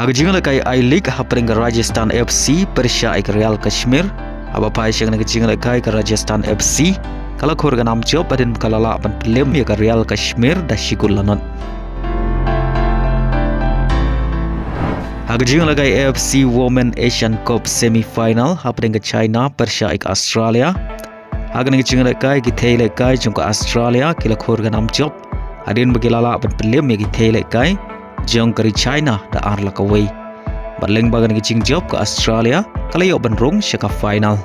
Agajing lakai I-League hapring ke Rajasthan FC Persha ik Real Kashmir. Aba pai syang nagajing lakai ke Rajasthan FC. Kalau khur ke nam job adin kalala ban Pynliem ya ke Real Kashmir dah shigul lanot. Agajing lakai AFC Women Asian Cup semi-final hapring ke China Persha ik Australia. Agan nagajing lakai githei lakai jung ke Australia kila khur ke nam job adin bagilala ban Pynliem ya githei lakai jong kari China da arla kawai. Berleng bagan ngicing job ke Australia kalau yok benrung syaka final.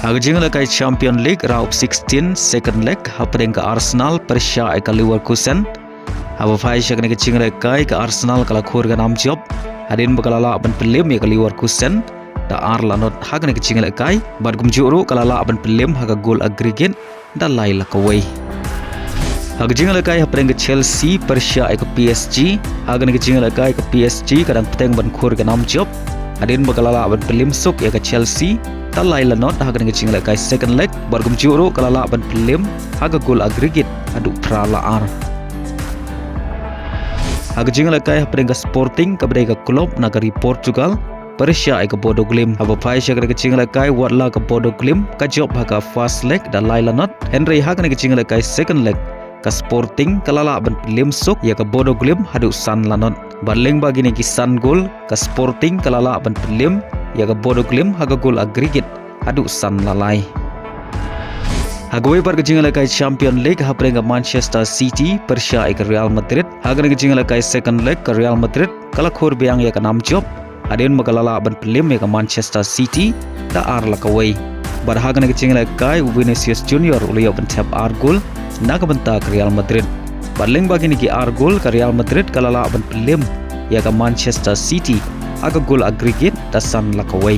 Agajing lakai Champion League round 16 second leg hapring ke Arsenal Persha ke Leverkusen. Aba fai syaka ngicing lakai ke Arsenal kalau khur ke nam job adin bagalala ban Pynliem ya ke Leverkusen da arla not hagan ngicing lakai bargum juru kalala ban Pynliem haga gol aggregate da laila kawai. Agajing lakai hapring ke Chelsea Persha ke PSG. Agan ngicing lakai ke PSG kadang peteng ban khur ke nam job adin bagalala ban Pynliem suk ya ke Chelsea talai lanot hagan ngicing lakai second leg bargum juru kalala ban Pynliem haga gol aggregate adu prala ar. Agajing lakai hapring ke Sporting ke klub nagari Portugal Persha ke Bodo Glimt. Aba pai syaka ngicing lakai watla ke Bodo Glimt ka job haga first leg da lai lanot Henry hagan ngicing lakai second leg ke Sporting kalala ban Pynliem suk ya ke Bodo Glimt hadu san lanot. Berleng bagi ni kisan gol ke Sporting kalala ban Pynliem ya ke Bodo Glimt haga gol aggregate hadu san lalai. Hagawai bergejing lakai Champion League hapring ke Manchester City Persha ke Real Madrid. Hagan ngejing lakai second leg ke Real Madrid kala khur biang ya ke nam job adin magalala ban Pynliem ya ke Manchester City da ar lakawai. Berhagan ngejing lakai Vinicius Junior uliyo bentap ar gol naga benta ke Real Madrid. Berleng bagi ni ki ar gol ke Real Madrid kalala ban Pynliem ya ke Manchester City aga gol aggregate dasan lakawai.